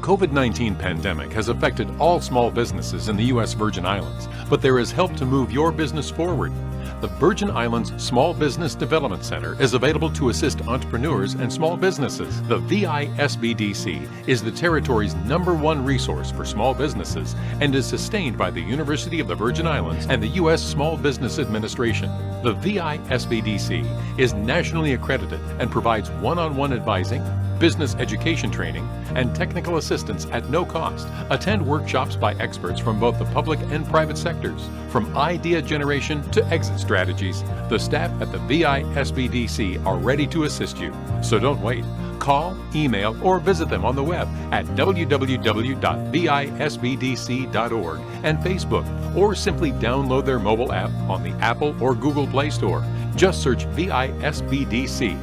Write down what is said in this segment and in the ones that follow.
COVID-19 pandemic has affected all small businesses in the U.S. Virgin Islands, but there is help to move your business forward. The Virgin Islands Small Business Development Center is available to assist entrepreneurs and small businesses. The VISBDC is the territory's #1 resource for small businesses and is sustained by the University of the Virgin Islands and the U.S. Small Business Administration. The VISBDC is nationally accredited and provides one-on-one advising, business education training, and technical assistance at no cost. Attend workshops by experts from both the public and private sectors. From idea generation to exit strategies, the staff at the VISBDC are ready to assist you. So don't wait. Call, email, or visit them on the web at www.visbdc.org and Facebook, or simply download their mobile app on the Apple or Google Play Store. Just search VISBDC.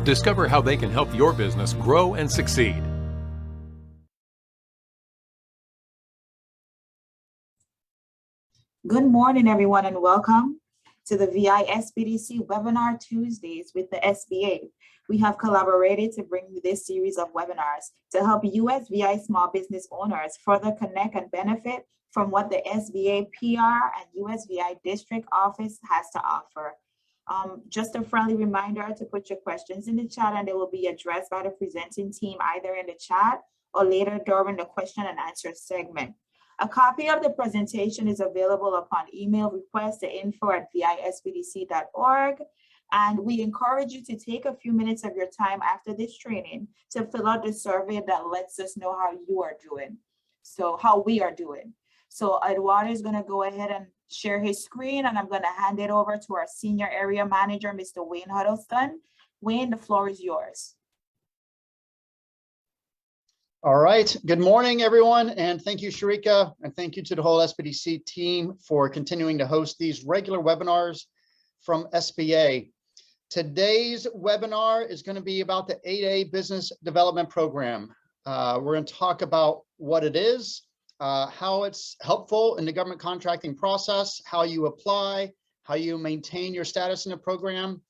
Discover how they can help your business grow and succeed. Good morning, everyone, and welcome to the VISBDC Webinar Tuesdays with the SBA. We have collaborated to bring you this series of webinars to help USVI small business owners further connect and benefit from what the SBA PR and USVI District Office has to offer. Just a friendly reminder to put your questions in the chat, and they will be addressed by the presenting team either in the chat or later during the question and answer segment. A copy of the presentation is available upon email request to info@visbdc.org. And we encourage you to take a few minutes of your time after this training to fill out the survey that lets us know how you are doing. So how we are doing. So Eduardo is going to go ahead and share his screen, and I'm going to hand it over to our Senior Area Manager, Mr. Wayne Huddleston. Wayne, the floor is yours. All right. Good morning, everyone. And thank you, Sharika. And thank you to the whole SBDC team for continuing to host these regular webinars from SBA. Today's webinar is going to be about the 8A Business Development Program. We're going to talk about what it is, how it's helpful in the government contracting process, how you apply, how you maintain your status in the program,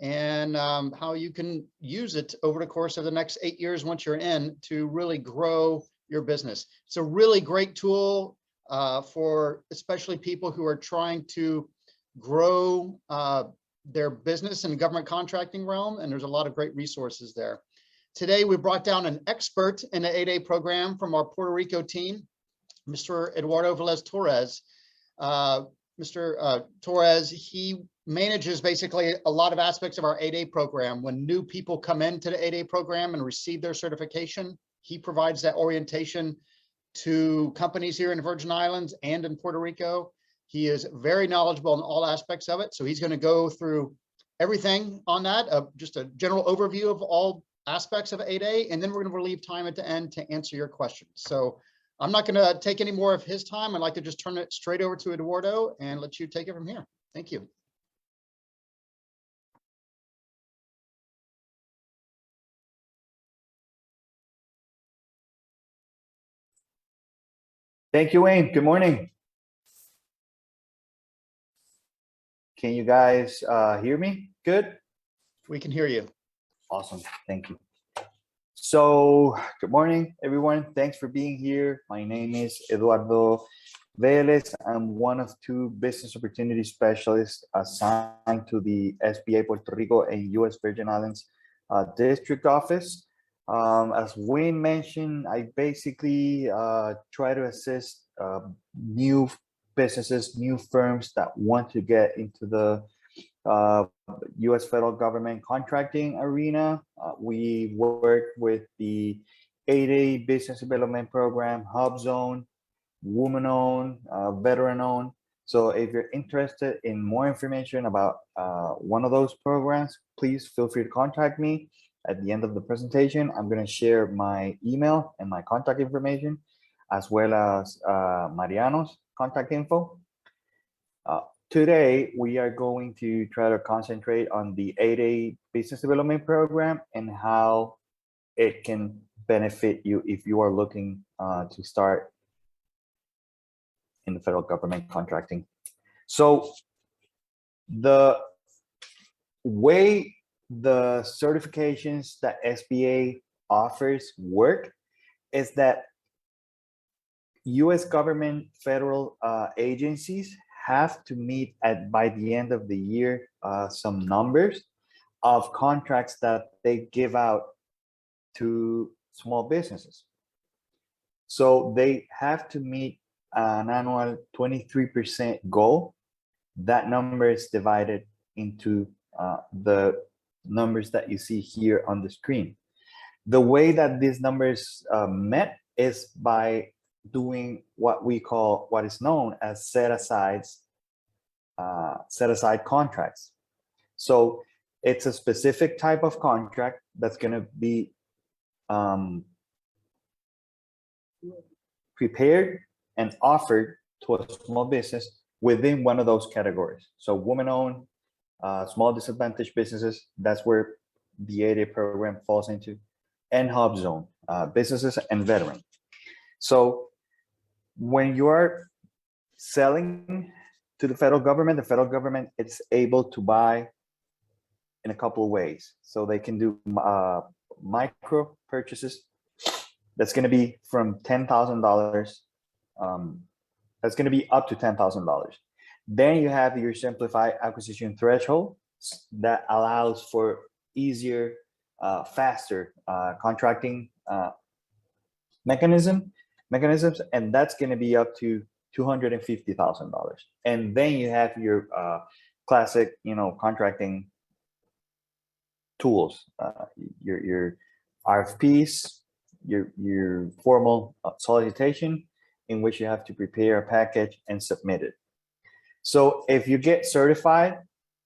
and how you can use it over the course of the next 8 years once you're in to really grow your business. It's a really great tool for especially people who are trying to grow their business in the government contracting realm, and there's a lot of great resources there. Today, we brought down an expert in the 8A program from our Puerto Rico team, Mr. Eduardo Velez Torres. Mr. Torres, he manages basically a lot of aspects of our 8A program. When new people come into the 8A program and receive their certification, he provides that orientation to companies here in the Virgin Islands and in Puerto Rico. He is very knowledgeable in all aspects of it. So he's going to go through everything on that, just a general overview of all aspects of 8A, and then we're going to leave time at the end to answer your questions. So I'm not going to take any more of his time. I'd like to just turn it straight over to Eduardo and let you take it from here. Thank you. Thank you, Wayne. Good morning. Can you guys hear me? Good? We can hear you. Awesome. Thank you. So good morning, everyone. Thanks for being here. My name is Eduardo Velez. I'm one of 2 business opportunity specialists assigned to the SBA Puerto Rico and U.S. Virgin Islands District Office. As Wayne mentioned, I basically try to assist new businesses, new firms that want to get into the U.S. federal government contracting arena. We work with the 8A Business Development Program, Hub Zone, Woman-Owned, Veteran-Owned. So if you're interested in more information about one of those programs, please feel free to contact me. At the end of the presentation, I'm going to share my email and my contact information, as well as Mariano's contact info. Today, we are going to try to concentrate on the 8A Business Development Program and how it can benefit you if you are looking to start in the federal government contracting. So the way the certifications that SBA offers work is that US government federal agencies have to meet by the end of the year some numbers of contracts that they give out to small businesses. So they have to meet an annual 23% goal. That number is divided into the numbers that you see here on the screen. The way that these numbers met is by doing what is known as set aside contracts. So it's a specific type of contract that's going to be prepared and offered to a small business within one of those categories. So women-owned, small disadvantaged businesses, that's where the 8A program falls into, and hub zone, businesses and veterans. So when you are selling to the federal government is able to buy in a couple of ways. So they can do micro purchases. That's going to be from $10,000. That's going to be up to $10,000. Then you have your simplified acquisition threshold that allows for easier, faster contracting mechanisms, and that's going to be up to $250,000. And then you have your classic, contracting tools, your RFPs, your formal solicitation, in which you have to prepare a package and submit it. So if you get certified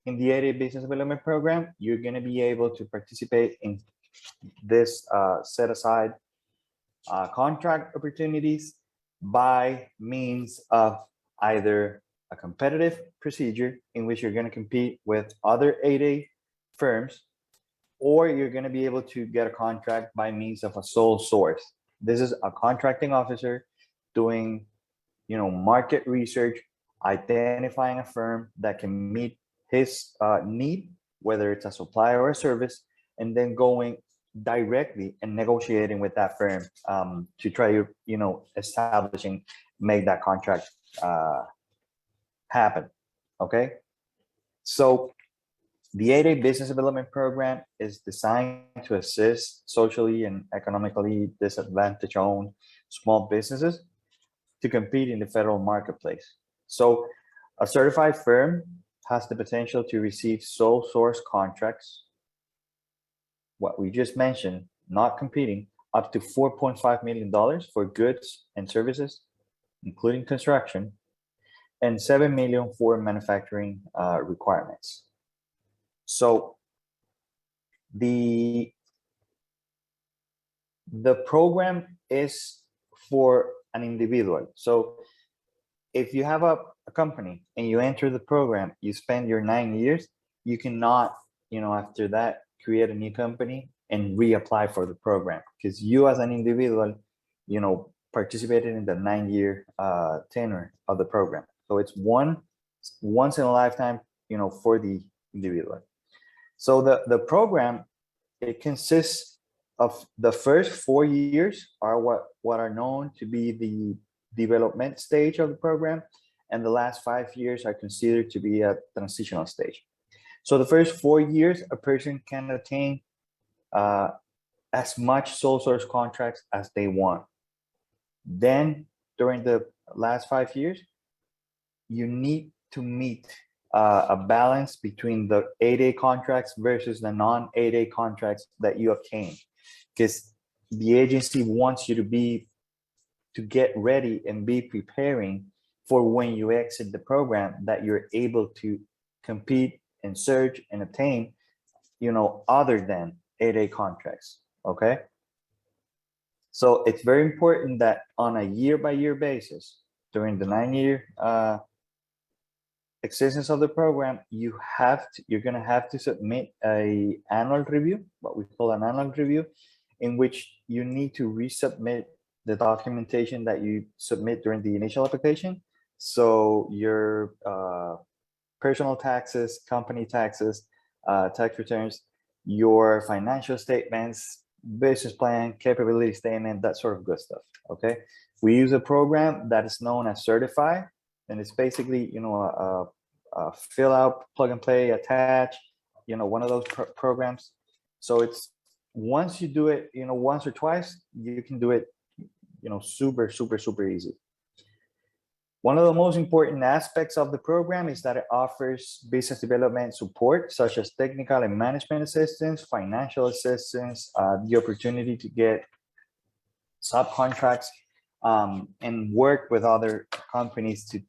in the 8A Business Development Program, you're going to be able to participate in this set aside contract opportunities by means of either a competitive procedure in which you're going to compete with other 8A firms, or you're going to be able to get a contract by means of a sole source. This is a contracting officer doing, market research, identifying a firm that can meet his need, whether it's a supplier or a service, and then going directly and negotiating with that firm to try to, make that contract happen. Okay. So the 8A Business Development Program is designed to assist socially and economically disadvantaged owned small businesses to compete in the federal marketplace. So a certified firm has the potential to receive sole source contracts, what we just mentioned, not competing, up to $4.5 million for goods and services, including construction, and $7 million for manufacturing requirements. So the program is for an individual. So if you have a company and you enter the program, you spend your 9 years, you cannot, after that, create a new company and reapply for the program, because you as an individual, participated in the 9-year tenure of the program. So it's once in a lifetime, for the individual. So the program, it consists of the first 4 years are what are known to be the development stage of the program, and the last 5 years are considered to be a transitional stage. So the first 4 years, a person can attain as much sole source contracts as they want. Then during the last 5 years, you need to meet a balance between the 8A contracts versus the non-8A contracts that you obtain, because the agency wants you to get ready and be preparing for when you exit the program, that you're able to compete and search and obtain, other than 8A contracts. Okay. So it's very important that on a year-by-year basis, during the 9-year existence of the program, you're going to have to submit an annual review, what we call an annual review, in which you need to resubmit the documentation that you submit during the initial application. So your personal taxes, company taxes, tax returns, your financial statements, business plan, capability statement, that sort of good stuff. Okay, we use a program that is known as Certify, and it's basically, you know, a fill out, plug and play, attach, you know, one of those programs. So it's, once you do it, you know, once or twice, you can do it, you know, super easy. One of the most important aspects of the program is that it offers business development support, such as technical and management assistance, financial assistance, the opportunity to get subcontracts, and work with other companies to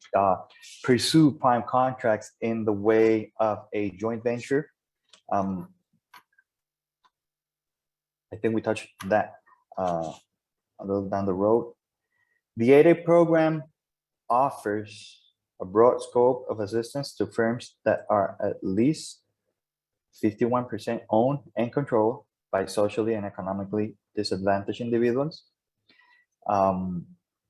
pursue prime contracts in the way of a joint venture. I think we touched that a little down the road. The 8A program offers a broad scope of assistance to firms that are at least 51% owned and controlled by socially and economically disadvantaged individuals.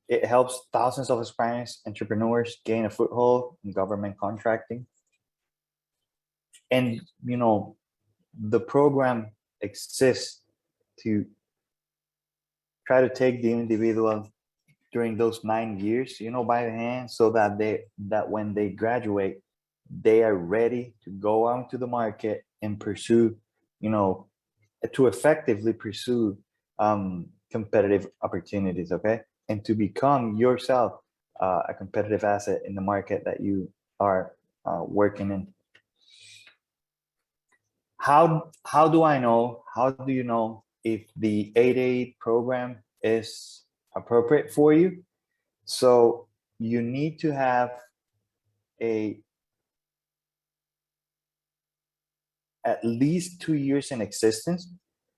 It helps thousands of aspiring entrepreneurs gain a foothold in government contracting. And, you know, the program exists to try to take the individual during those 9 years, you know, by the hand, so that when they graduate, they are ready to go out to the market and pursue, you know, to effectively pursue competitive opportunities, okay? And to become yourself a competitive asset in the market that you are working in. How do I know? How do you know if the 8A program is appropriate for you? So you need to have at least 2 years in existence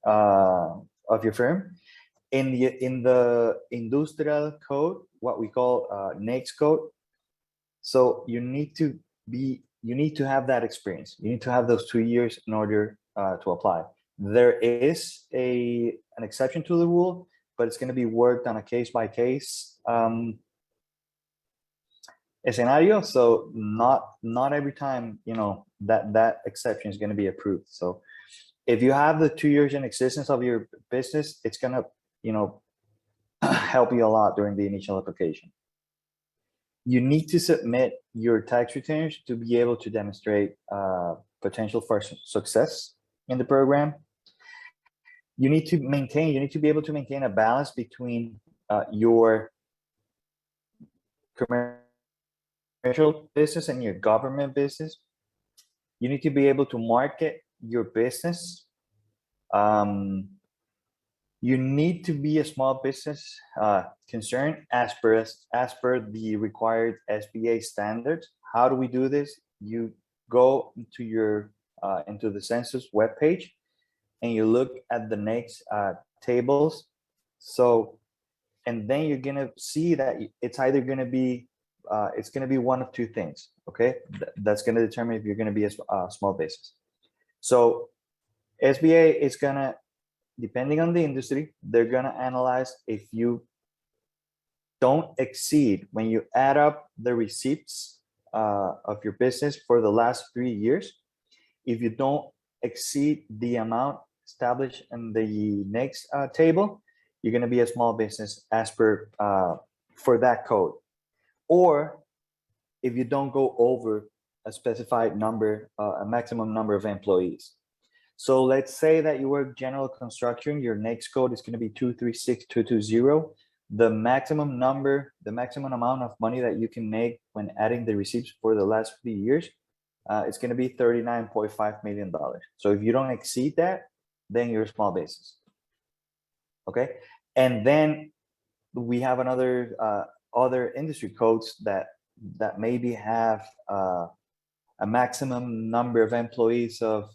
of your firm. In the industrial code, what we call NAICS code. So you need to have that experience. You need to have those 2 years in order to apply. There is an exception to the rule, but it's going to be worked on a case-by-case scenario. So not every time, you know, that exception is going to be approved. So if you have the 2 years in existence of your business, it's going to, you know, help you a lot during the initial application. You need to submit your tax returns to be able to demonstrate potential for success in the program. You need to be able to maintain a balance between your commercial business and your government business. You need to be able to market your business. You need to be a small business concern as per the required SBA standards. How do we do this? You go into the census webpage and you look at the next tables. So, and then you're gonna see that it's either gonna be one of two things. Okay, that's gonna determine if you're gonna be a small business. So SBA is gonna, depending on the industry, they're gonna analyze if you don't exceed, when you add up the receipts of your business for the last 3 years, if you don't exceed the amount established in the next table, you're gonna be a small business as per for that code. Or if you don't go over a specified number, a maximum number of employees. So let's say that you work general construction, your next code is going to be 236220. The maximum amount of money that you can make when adding the receipts for the last 3 years, it's going to be $39.5 million. So if you don't exceed that, then you're a small business. Okay. And then we have other industry codes that maybe have a maximum number of employees of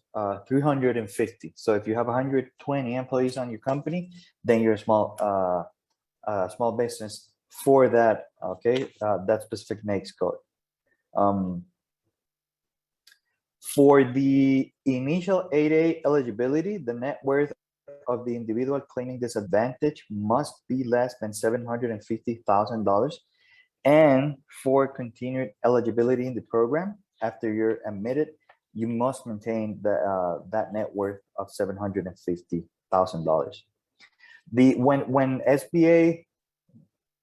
350. So if you have 120 employees on your company, then you're a small business for that. Okay, that specific NAICS code. For the initial 8A eligibility, the net worth of the individual claiming disadvantage must be less than $750,000. And for continued eligibility in the program, after you're admitted, you must maintain that net worth of $750,000. $1,000. When SBA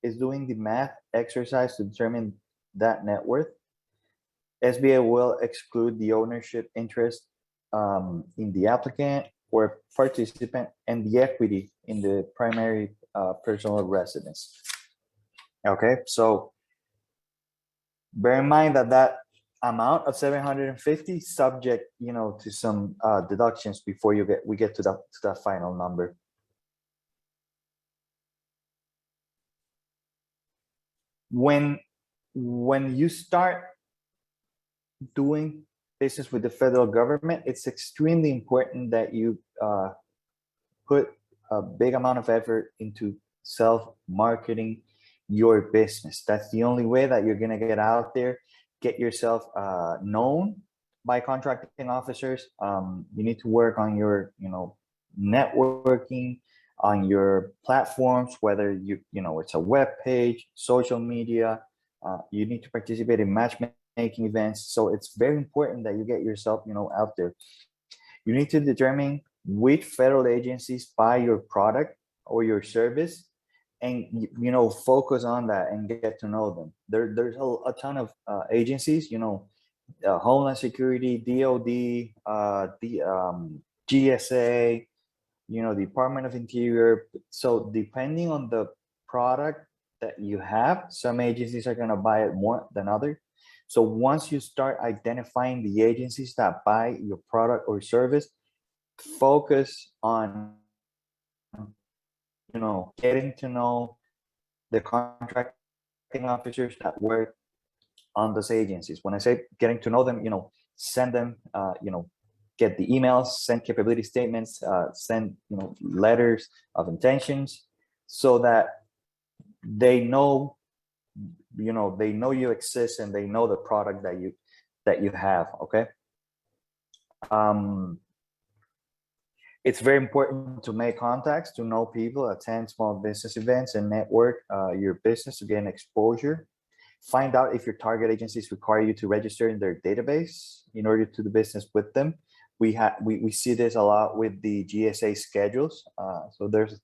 is doing the math exercise to determine that net worth, SBA will exclude the ownership interest in the applicant or participant and the equity in the primary personal residence. Okay, so bear in mind that amount of 750 subject, to some deductions before we get to that final number. When you start doing business with the federal government, it's extremely important that you put a big amount of effort into self-marketing your business. That's the only way that you're going to get out there, get yourself known by contracting officers. You need to work on your, networking on your platforms, whether it's a web page, social media. You need to participate in matchmaking events. So it's very important that you get yourself, out there. You need to determine which federal agencies buy your product or your service, and focus on that and get to know them. There's a ton of agencies, Homeland Security, DOD, the GSA, Department of Interior. So depending on the product that you have, some agencies are going to buy it more than others. So once you start identifying the agencies that buy your product or service, focus on getting to know the contracting officers that work on those agencies. When I say getting to know them, send them, get the emails, send capability statements, send letters of intentions, so that they know you exist and they know the product that you have. Okay. It's very important to make contacts, to know people, attend small business events, and network your business to gain exposure. Find out if your target agencies require you to register in their database in order to do business with them. We see this a lot with the GSA schedules. So there's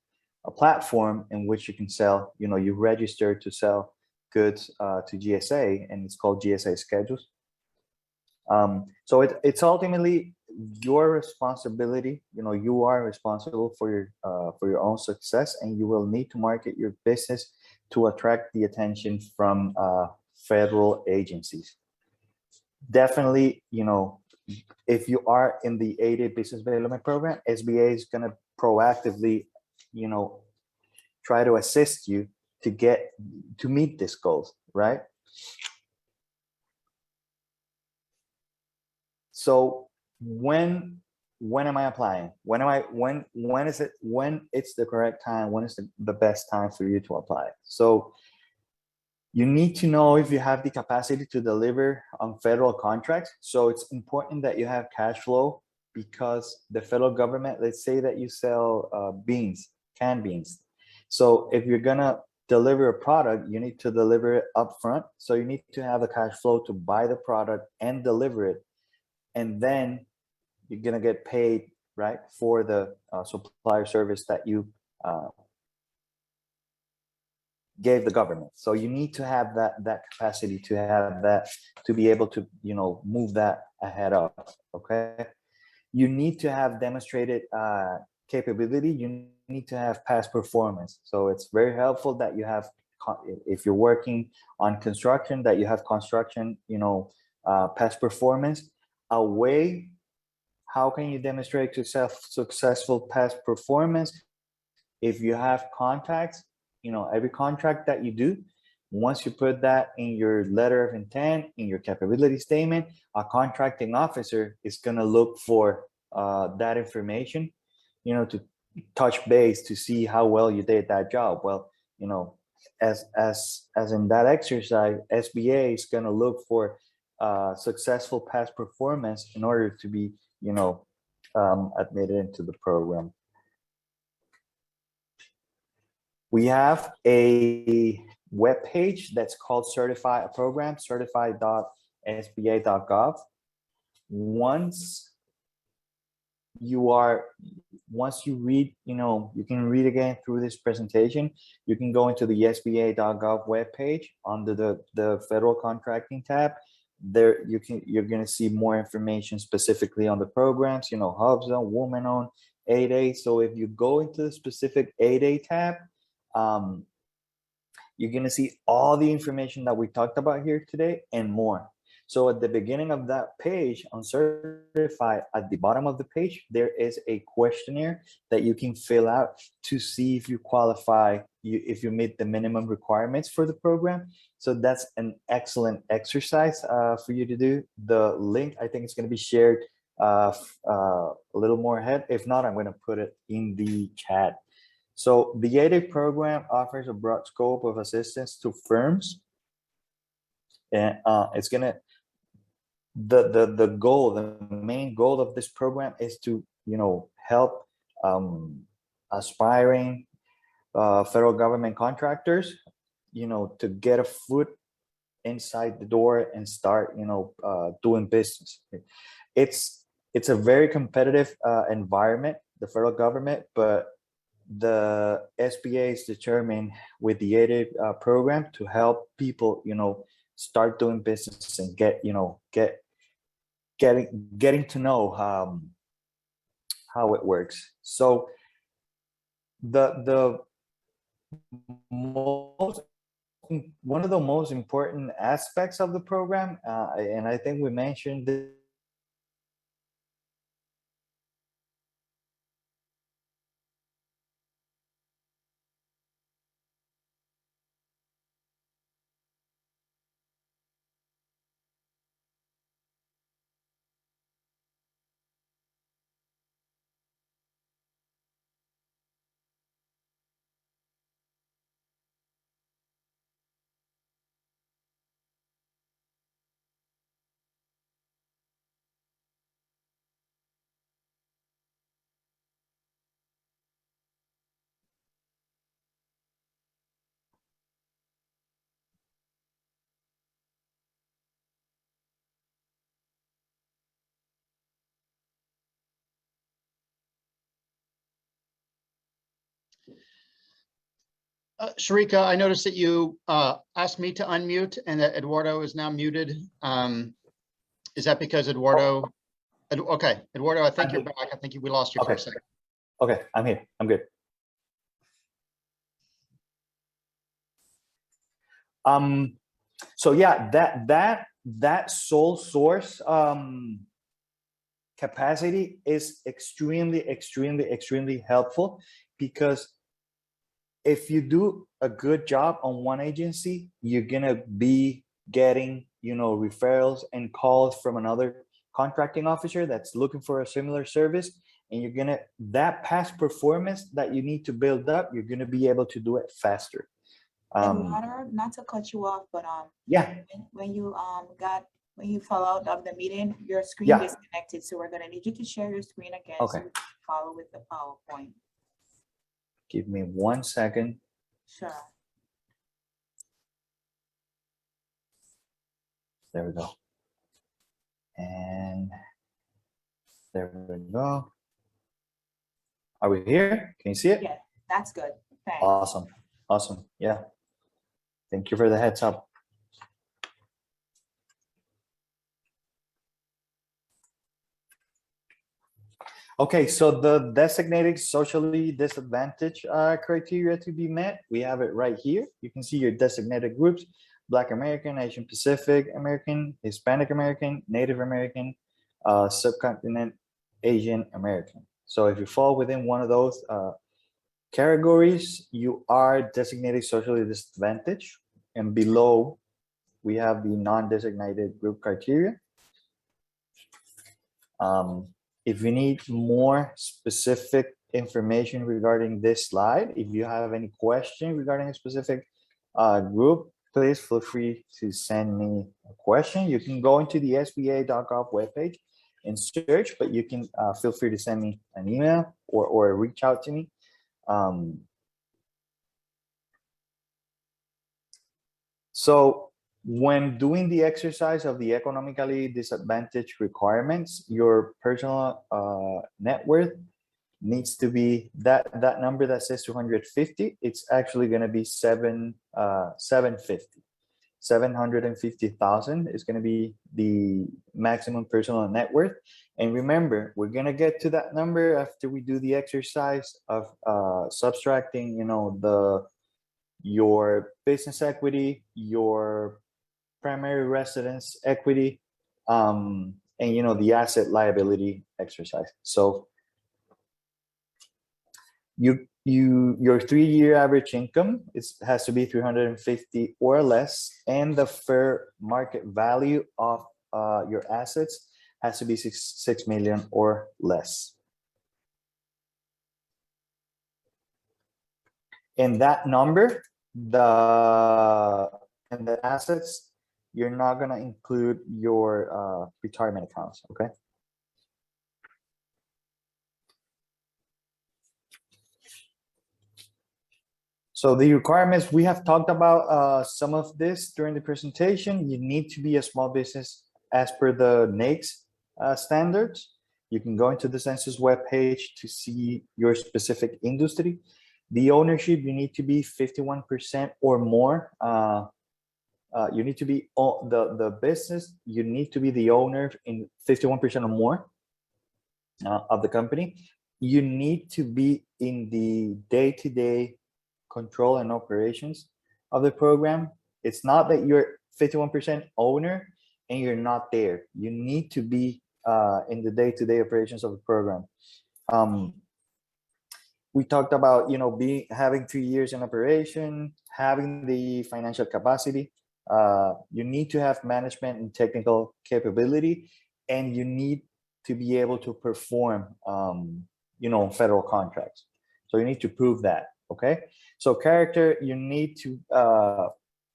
a platform in which you can sell, you register to sell goods to GSA, and it's called GSA schedules. So it's ultimately your responsibility. You are responsible for your own success, and you will need to market your business to attract the attention from federal agencies. Definitely, if you are in the 8-day business development program, SBA is going to proactively, try to assist you to meet these goals, right? So when am I applying? When it's the correct time? When is the best time for you to apply? So you need to know if you have the capacity to deliver on federal contracts. So it's important that you have cash flow, because the federal government, let's say that you sell canned beans. So if you're gonna deliver a product, you need to deliver it upfront. So you need to have the cash flow to buy the product and deliver it. And then you're gonna get paid, right, for the supplier service that you gave the government. So you need to have that capacity to have that, to be able to move that ahead of. Okay, you need to have demonstrated capability. You need to have past performance. So it's very helpful that you have, if you're working on construction, that you have construction past performance. How can you demonstrate successful past performance? If you have contacts, every contract that you do, once you put that in your letter of intent, in your capability statement, a contracting officer is going to look for that information, to touch base to see how well you did that job. Well, as in that exercise, SBA is going to look for successful past performance in order to be, admitted into the program. We have a web page that's called certify.SBA.gov. Once you are, once you read, you can read again through this presentation, you can go into the SBA.gov webpage under the federal contracting tab. There you're going to see more information specifically on the programs, hub zone, woman owned, 8A. So if you go into the specific 8A tab, you're going to see all the information that we talked about here today and more. So at the beginning of that page on certify, at the bottom of the page, there is a questionnaire that you can fill out to see if you qualify, if you meet the minimum requirements for the program. So that's an excellent exercise for you to do. The link, I think, is going to be shared a little more ahead. If not, I'm going to put it in the chat. So the 8A program offers a broad scope of assistance to firms, and it's going to, the main goal of this program is to, help aspiring federal government contractors, to get a foot inside the door and start, doing business. It's a very competitive environment, the federal government, but the SBA is determined with the 8A program to help people, start doing business and getting to know how it works. So the one of the most important aspects of the program, and I think we mentioned this, Sharika, I noticed that you asked me to unmute and that Eduardo is now muted. Is that because Eduardo? Okay, Eduardo, I think you're back. I think we lost you for a second. Okay, I'm here. I'm good. So yeah, that sole source capacity is extremely helpful, because if you do a good job on one agency, you're gonna be getting, referrals and calls from another contracting officer that's looking for a similar service, and you're gonna, that past performance that you need to build up, you're gonna be able to do it faster. Eduardo, not to cut you off, but Yeah. when you fell out of the meeting, your screen Yeah. disconnected. So we're gonna need you to share your screen again. Okay. So we can follow with the PowerPoint. Give me 1 second. Sure. There we go. And there we go. Are we here? Can you see it? Yeah, that's good. Thanks. Awesome. Awesome. Yeah. Thank you for the heads up. Okay, so the designated socially disadvantaged criteria to be met, we have it right here. You can see your designated groups: Black American, Asian Pacific American, Hispanic American, Native American, subcontinent Asian American. So if you fall within one of those categories, you are designated socially disadvantaged. And below, we have the non-designated group criteria. If you need more specific information regarding this slide, if you have any question regarding a specific group, please feel free to send me a question. You can go into the SBA.gov webpage and search, but you can feel free to send me an email or reach out to me. So When doing the exercise of the economically disadvantaged requirements, your personal net worth needs to be that number that says 250. It's actually going to be 750. 750,000 is going to be the maximum personal net worth. And remember, we're going to get to that number after we do the exercise of subtracting, your business equity, your primary residence equity, and the asset liability exercise. So your 3-year average income has to be 350 or less, and the fair market value of your assets has to be 6 million or less. In that number, the assets, you're not going to include your retirement accounts, okay? So the requirements, we have talked about some of this during the presentation. You need to be a small business as per the NAICS standards. You can go into the census webpage to see your specific industry. The ownership, you need to be 51% or more. You need to be the business, you need to be the owner in 51% or more of the company. You need to be in the day-to-day control and operations of the program. It's not that you're 51% owner and you're not there. You need to be in the day-to-day operations of the program. We talked about having 3 years in operation, having the financial capacity. You need to have management and technical capability, and you need to be able to perform federal contracts. So you need to prove that. Okay, so character, you need to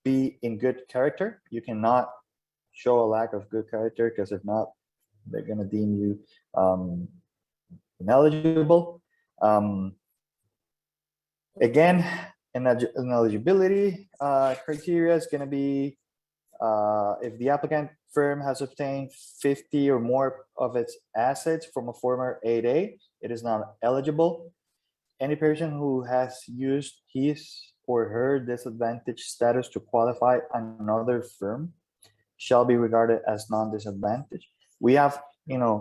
be in good character. You cannot show a lack of good character, because if not, they're going to deem you ineligible. Again, an eligibility criteria is going to be if the applicant firm has obtained 50 or more of its assets from a former 8A, it is not eligible. Any person who has used his or her disadvantaged status to qualify another firm shall be regarded as non-disadvantaged. We have,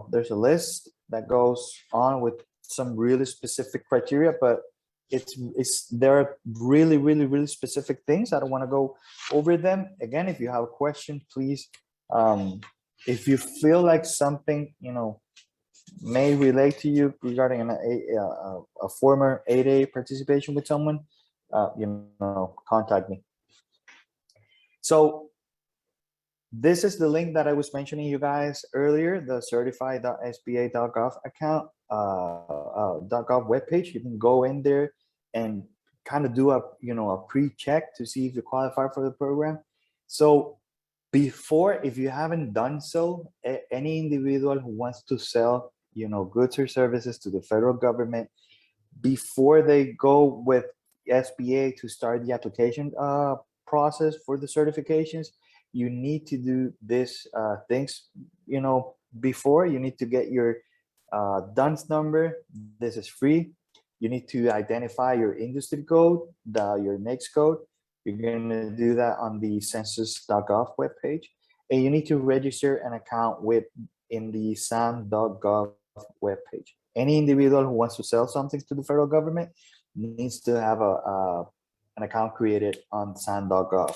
there's a list that goes on with some really specific criteria, but there are really, really, really specific things. I don't want to go over them. Again, if you have a question, please, if you feel like something, may relate to you regarding a former 8A participation with someone, contact me. So this is the link that I was mentioning you guys earlier, the certify.SBA.gov account, .gov webpage. You can go in there and kind of do a pre-check to see if you qualify for the program. So before, if you haven't done so, any individual who wants to sell goods or services to the federal government, before they go with SBA to start the application process for the certifications, you need to do this things before. You need to get your DUNS number. This is free. You need to identify your industry code, your NAICS code. You're going to do that on the census.gov webpage, and you need to register an account in the SAM.gov webpage. Any individual who wants to sell something to the federal government needs to have an account created on SAM.gov.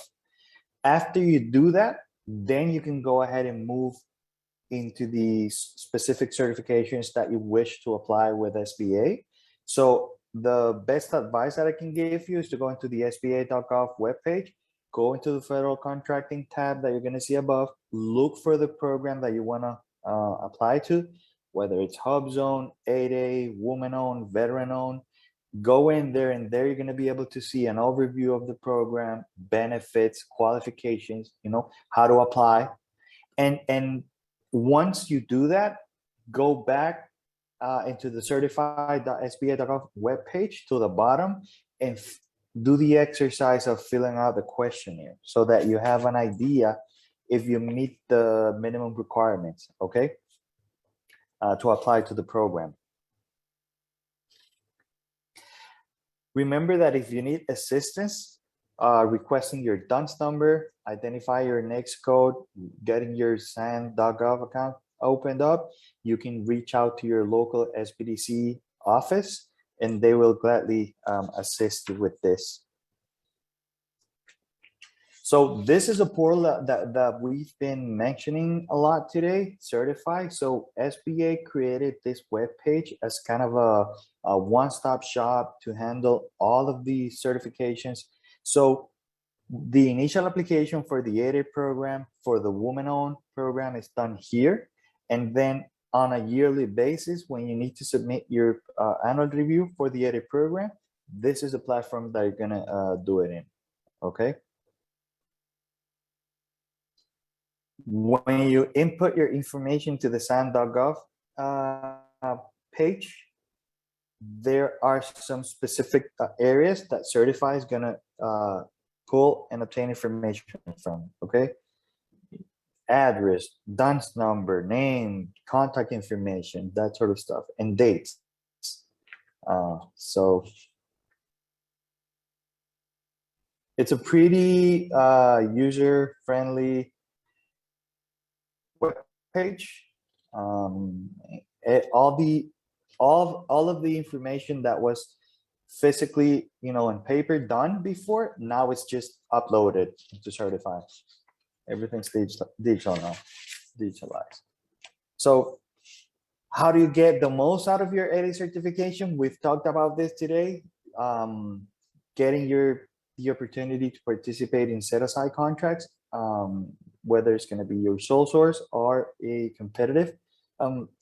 After you do that, then you can go ahead and move into the specific certifications that you wish to apply with SBA. So the best advice that I can give you is to go into the SBA.gov webpage, go into the federal contracting tab that you're going to see above, look for the program that you want to apply to, whether it's Hub Zone, 8A, woman-owned, veteran-owned. Go in there, and there you're going to be able to see an overview of the program, benefits, qualifications, how to apply. And once you do that, go back into the certify.SBA.gov webpage to the bottom and do the exercise of filling out the questionnaire so that you have an idea if you meet the minimum requirements, okay, to apply to the program. Remember that if you need assistance requesting your DUNS number, identify your NAICS code, getting your SAN.gov account opened up, you can reach out to your local SBDC office and they will gladly assist you with this. So this is a portal that we've been mentioning a lot today, Certify. So SBA created this web page as kind of a one-stop shop to handle all of the certifications. So the initial application for the 8A program, for the woman-owned program is done here. And then on a yearly basis, when you need to submit your annual review for the 8A program, this is the platform that you're gonna do it in, okay? When you input your information to the SAN.gov page, there are some specific areas that Certify is gonna pull and obtain information from, okay? Address, DUNS number, name, contact information, that sort of stuff, and dates. So it's a pretty user-friendly web page. All of the information that was physically, on paper done before, now it's just uploaded to Certify. Everything's digital now, digitalized. So how do you get the most out of your 8A certification? We've talked about this today. Getting the opportunity to participate in set-aside contracts, whether it's going to be your sole source or a competitive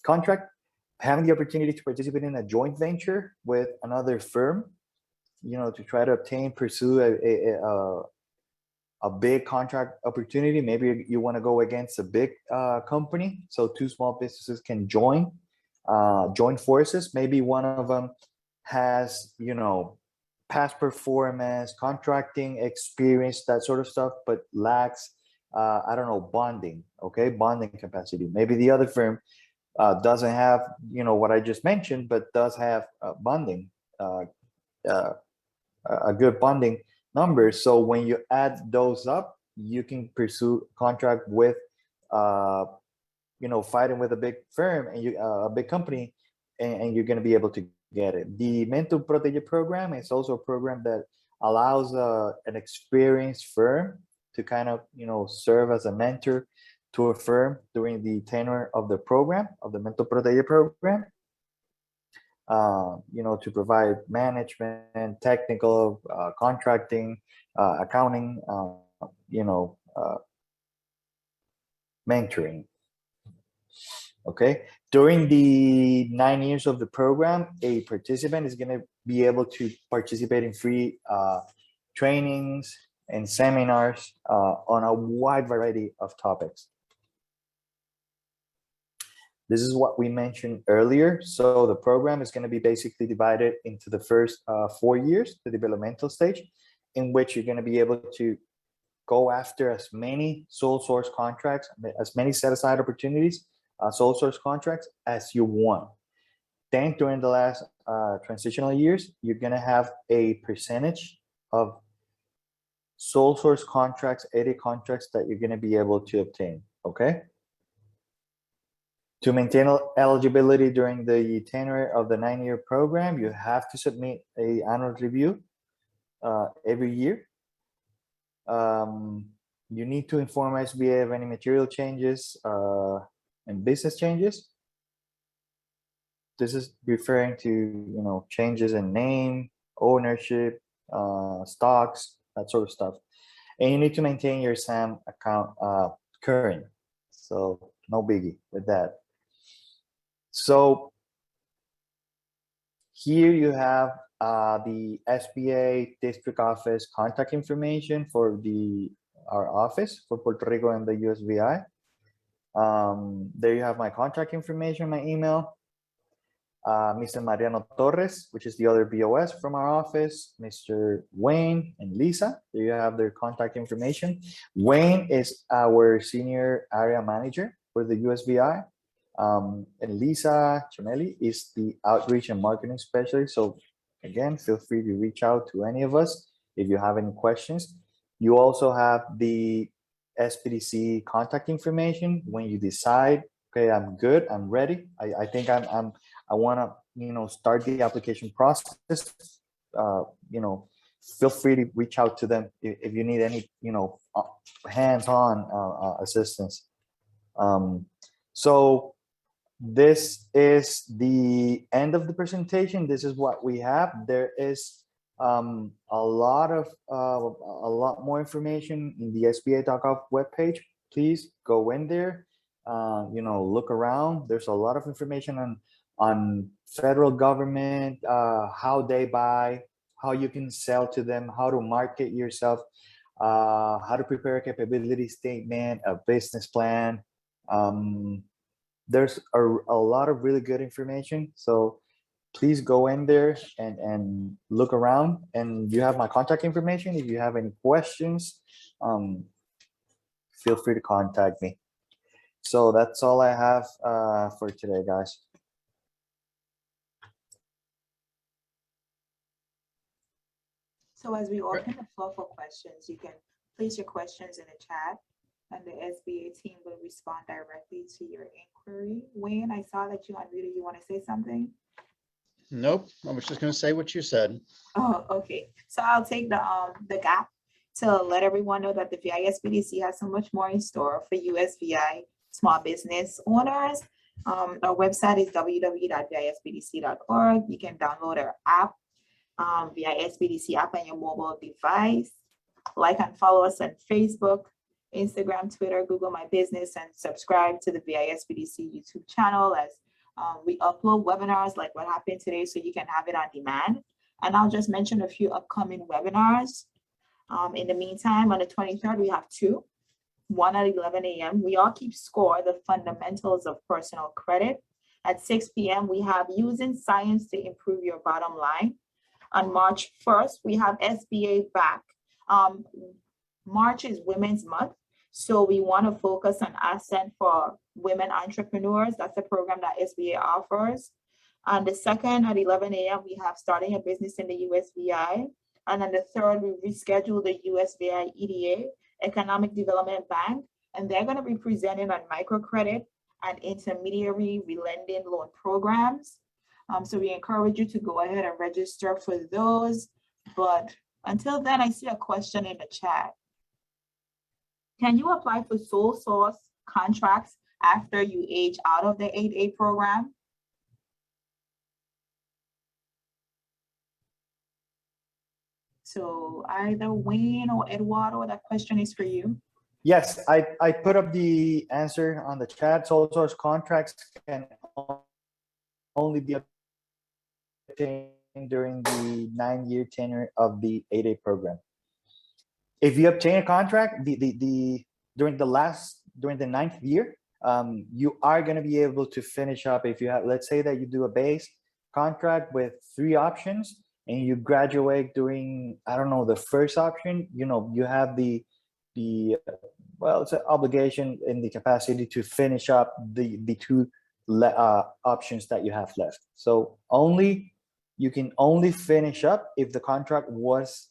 contract, having the opportunity to participate in a joint venture with another firm, to try to pursue a big contract opportunity. Maybe you want to go against a big company, so two small businesses can join forces. Maybe one of them has, past performance, contracting experience, that sort of stuff, but lacks, I don't know, bonding, okay, bonding capacity. Maybe the other firm doesn't have, what I just mentioned, but does have bonding, a good bonding number. So when you add those up, you can pursue contract with, fighting with a big firm and a big company, and you're going to be able to get it. The Mentor Protege program is also a program that allows an experienced firm to kind of, serve as a mentor to a firm during the tenure of the program, of the Mentor Protege program. To provide management, technical, contracting, accounting, mentoring. Okay, during the 9 years of the program, a participant is going to be able to participate in free trainings and seminars on a wide variety of topics. This is what we mentioned earlier. So the program is going to be basically divided into the first 4 years, the developmental stage, in which you're going to be able to go after as many sole source contracts, as many set-aside opportunities, sole source contracts as you want. Then during the last transitional years, you're going to have a percentage of sole source contracts, 8A contracts that you're going to be able to obtain, okay? To maintain eligibility during the tenure of the 9-year program, you have to submit an annual review every year. You need to inform SBA of any material changes and business changes. This is referring to, changes in name, ownership, stocks, that sort of stuff. And you need to maintain your SAM account current. So no biggie with that. So here you have the SBA district office contact information for our office for Puerto Rico and the USVI. There you have my contact information, my email. Mr. Mariano Torres, which is the other BOS from our office, Mr. Wayne and Lisa. There you have their contact information. Wayne is our senior area manager for the USVI. And Lisa Chonelli is the outreach and marketing specialist. So again, feel free to reach out to any of us if you have any questions. You also have the SBDC contact information when you decide, okay, I'm good, I'm ready. I think I want to, start the application process. Feel free to reach out to them if you need any, hands-on assistance. So this is the end of the presentation. This is what we have. There is a lot more information in the SBA.gov webpage. Please go in there, look around. There's a lot of information on federal government, how they buy, how you can sell to them, how to market yourself, how to prepare a capability statement, a business plan. There's a lot of really good information. So please go in there and look around, and you have my contact information. If you have any questions, feel free to contact me. So that's all I have for today, guys. So as we open the floor for questions, you can place your questions in the chat and the SBA team will respond directly to your inquiry. Wayne, I saw that you unmuted. You want to say something? Nope, I was just going to say what you said. Oh, okay. So I'll take the gap to let everyone know that the VI SBDC has so much more in store for USVI small business owners. Our website is www.visbdc.org. You can download our app, VI SBDC app on your mobile device. Like and follow us on Facebook, Instagram, Twitter, Google My Business, and subscribe to the VI SBDC YouTube channel as we upload webinars like what happened today, so you can have it on demand. And I'll just mention a few upcoming webinars. In the meantime, on the 23rd, we have two, one at 11 a.m. We all keep score, the fundamentals of personal credit. At 6 p.m., we have using science to improve your bottom line. On March 1st, we have SBA back. March is Women's Month, so we want to focus on Ascent for Women Entrepreneurs. That's a program that SBA offers. On the 2nd at 11 a.m., we have Starting a Business in the USVI. And on the 3rd, we reschedule the USVI EDA, Economic Development Bank, and they're going to be presenting on microcredit and intermediary relending loan programs. So we encourage you to go ahead and register for those. But until then, I see a question in the chat. Can you apply for sole source contracts after you age out of the 8A program? So either Wayne or Eduardo, that question is for you. Yes, I put up the answer on the chat. Sole source contracts can only be obtained during the 9-year tenure of the 8A program. If you obtain a contract during the 9th year, you are going to be able to finish up. If you have, let's say that you do a base contract with 3 options and you graduate during, I don't know, the first option, you have well, it's an obligation in the capacity to finish up the 2 options that you have left. So you can only finish up if the contract was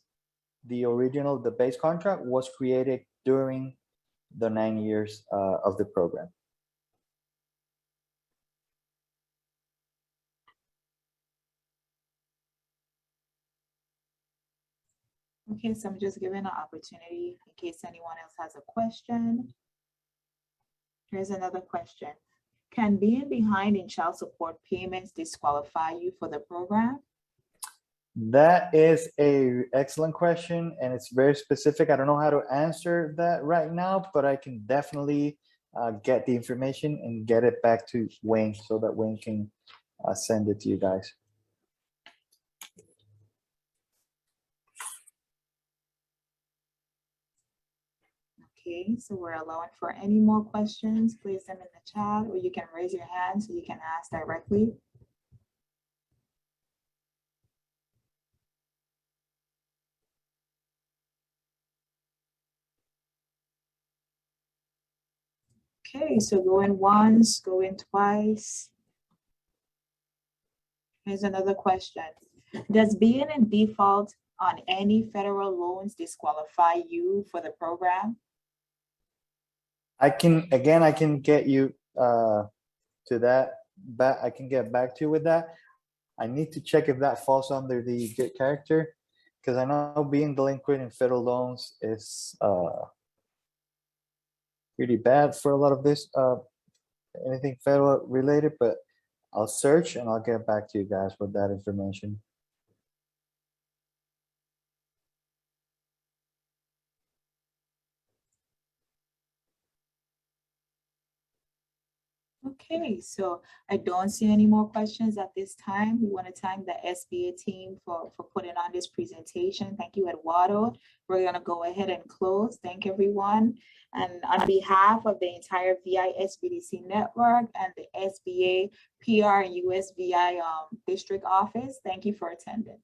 the base contract was created during the 9 years of the program. Okay, so I'm just giving an opportunity in case anyone else has a question. Here's another question. Can being behind in child support payments disqualify you for the program? That is an excellent question, and it's very specific. I don't know how to answer that right now, but I can definitely get the information and get it back to Wayne so that Wayne can send it to you guys. Okay, so we're allowing for any more questions. Place them in the chat, or you can raise your hand so you can ask directly. Okay, so going once, going twice. Here's another question. Does being in default on any federal loans disqualify you for the program? I can get you to that, back. I can get back to you with that. I need to check if that falls under the good character, because I know being delinquent in federal loans is pretty bad for a lot of this, anything federal related, but I'll search and I'll get back to you guys with that information. Okay, so I don't see any more questions at this time. We want to thank the SBA team for putting on this presentation. Thank you, Eduardo. We're going to go ahead and close. Thank everyone. And on behalf of the entire VI SBDC network and the SBA PR and USVI district office, thank you for attending.